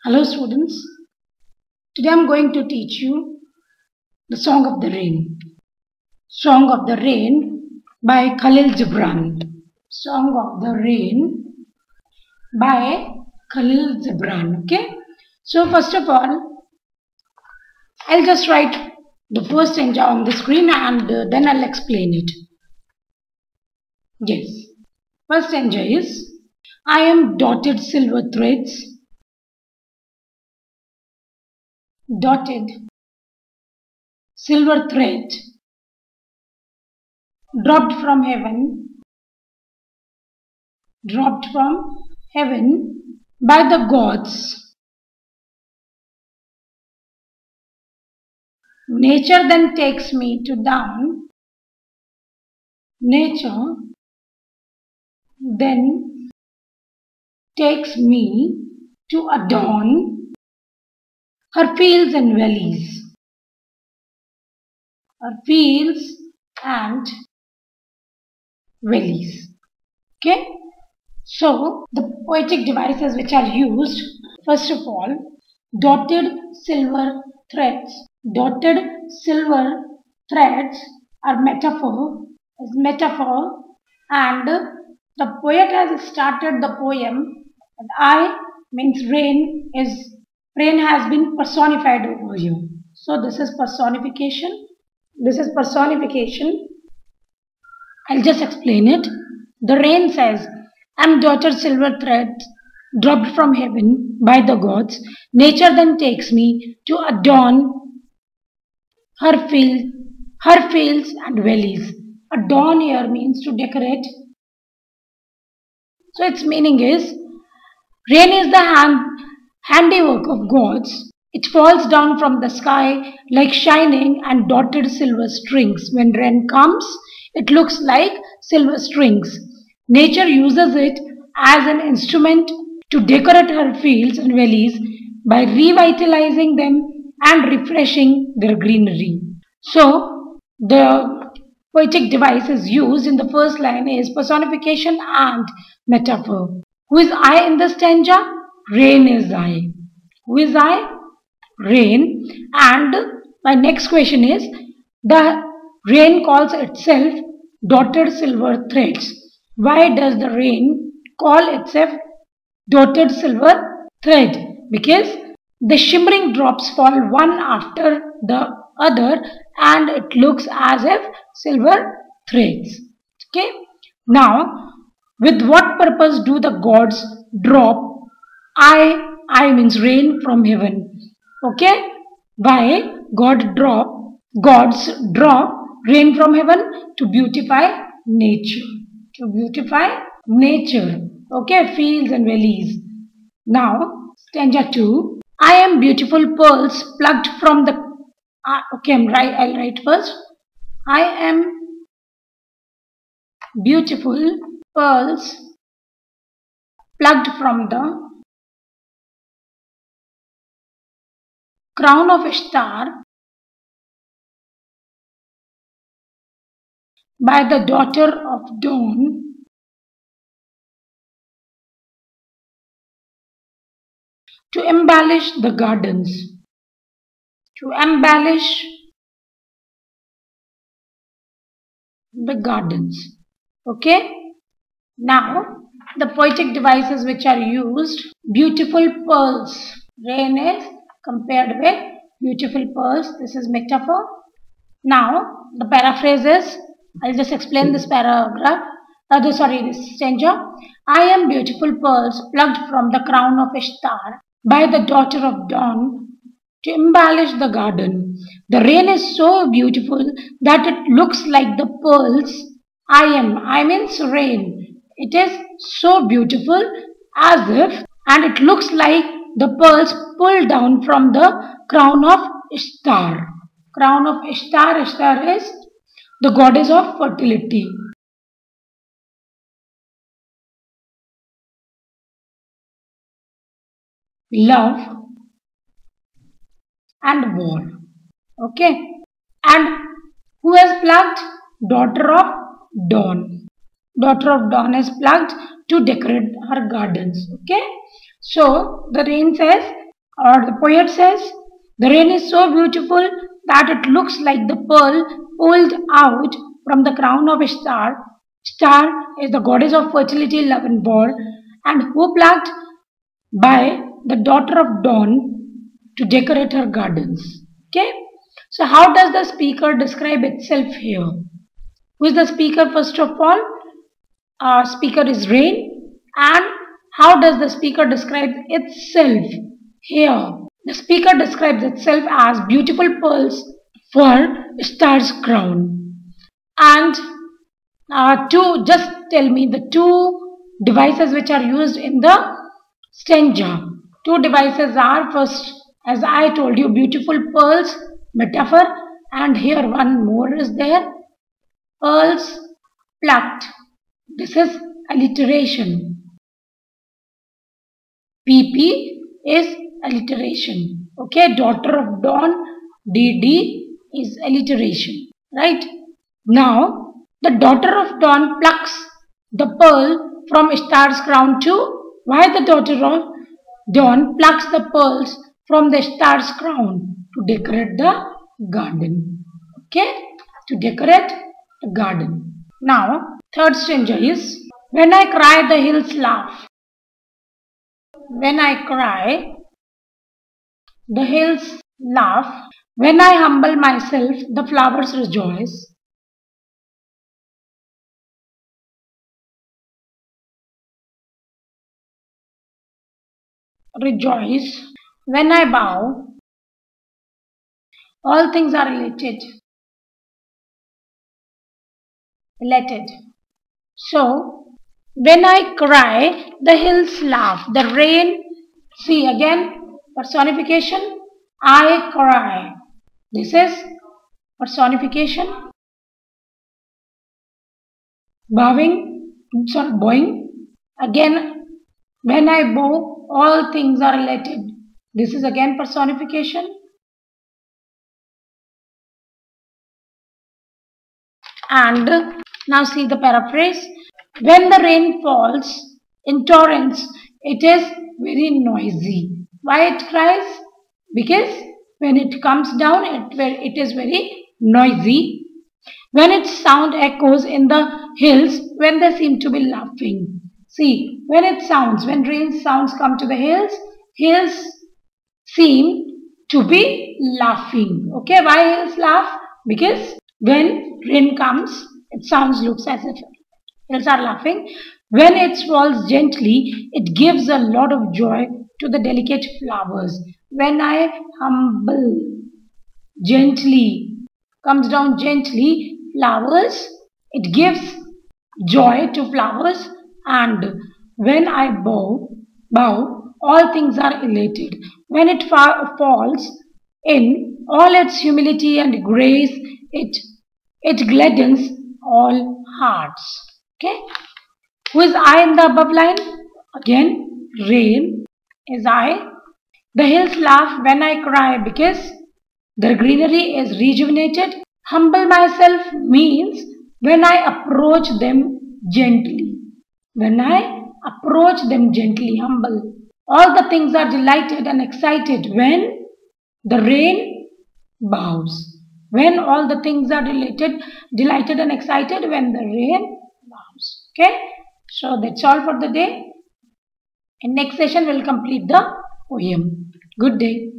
Hello students, today I am going to teach you the Song of the Rain. Song of the Rain by Khalil Gibran. Song of the Rain by Khalil Gibran. Okay. So first of all, I'll just write the first stanza on the screen and then I'll explain it. Yes. First stanza is, I am dotted silver threads. Dotted silver thread dropped from heaven by the gods. Nature then takes me to down. Nature then takes me to adorn her fields and valleys. Her fields and valleys. Okay. So the poetic devices which are used, first of all, dotted silver threads. Dotted silver threads are metaphor, and the poet has started the poem. And I means rain has been personified over here. So this is personification. I'll just explain it. The rain says, I'm dotted silver threads dropped from heaven by the gods. Nature then takes me to adorn her fields and valleys. Adorn here means to decorate. So its meaning is, rain is the handiwork of gods. It falls down from the sky like shining and dotted silver strings. When rain comes, it looks like silver strings. Nature uses it as an instrument to decorate her fields and valleys by revitalizing them and refreshing their greenery. So, the poetic device is used in the first line is personification and metaphor. Who is I in the stanza? Rain is I. Who is I? Rain. And my next question is, the rain calls itself dotted silver threads. Why does the rain call itself dotted silver thread? Because the shimmering drops fall one after the other and it looks as if silver threads. Okay. Now, with what purpose do the gods drop I means rain from heaven? Okay. Why gods drop rain from heaven? To beautify nature. Okay, fields and valleys. Now, stanza 2. I am beautiful pearls plucked from the... I'll write first. I am beautiful pearls plucked from the crown of Ishtar by the daughter of dawn, to embellish the gardens. Okay. Now, the poetic devices which are used, beautiful pearls. Rain is compared with beautiful pearls. This is metaphor. Now, the paraphrase is, I'll just explain this paragraph. This stanza. I am beautiful pearls plucked from the crown of Ishtar by the daughter of dawn to embellish the garden. The rain is so beautiful that it looks like the pearls I means rain. It is so beautiful as if, and it looks like the pearls pulled down from the crown of Ishtar. Crown of Ishtar. Ishtar is the goddess of fertility. Love and war. Okay. And who has plucked? Daughter of dawn. Daughter of dawn is plucked to decorate her gardens. Okay. So the rain says, Or the poet says, the rain is so beautiful that it looks like the pearl pulled out from the crown of a star. Star is the goddess of fertility, love and war, and who plucked by the daughter of dawn to decorate her gardens. Okay, so how does the speaker describe itself here? Who is the speaker first of all? Speaker is rain. And how does the speaker describe itself here? The speaker describes itself as beautiful pearls for star's crown. And just tell me the two devices which are used in the stanza. Two devices are, first, as I told you, beautiful pearls metaphor, and here one more is there, pearls plucked. This is alliteration. PP is alliteration. Okay, daughter of dawn, DD is alliteration, right? Now, the daughter of dawn plucks the pearl from a star's crown too. Why the daughter of dawn plucks the pearls from the star's crown? To decorate the garden. Okay, to decorate the garden. Now, third stanza is, when I cry, the hills laugh. When I cry, the hills laugh. When I humble myself, the flowers rejoice. Rejoice. When I bow, all things are related. So, when I cry, the hills laugh. The rain, see again, personification. I cry. This is personification. Bowing, bowing. Again, when I bow, all things are related. This is again personification. And now see the paraphrase. When the rain falls in torrents, it is very noisy. Why it cries? Because when it comes down, it is very noisy. When its sound echoes in the hills, when they seem to be laughing. See, when it sounds, when rain sounds come to the hills, hills seem to be laughing. Okay, why hills laugh? Because when rain comes, it looks as if hills are laughing. When it falls gently, it gives a lot of joy to the delicate flowers. When I humble gently, comes down gently, flowers, it gives joy to flowers. And when I bow, all things are elated. When it falls in all its humility and grace, it gladdens all hearts. Okay. Who is I in the above line? Again, rain is I. The hills laugh when I cry because the greenery is rejuvenated. Humble myself means when I approach them gently. When I approach them gently, humble. All the things are delighted and excited when the rain bows. When all the things are delighted and excited when the rain bows. Okay. So that's all for the day. In next session, we'll complete the poem. Good day.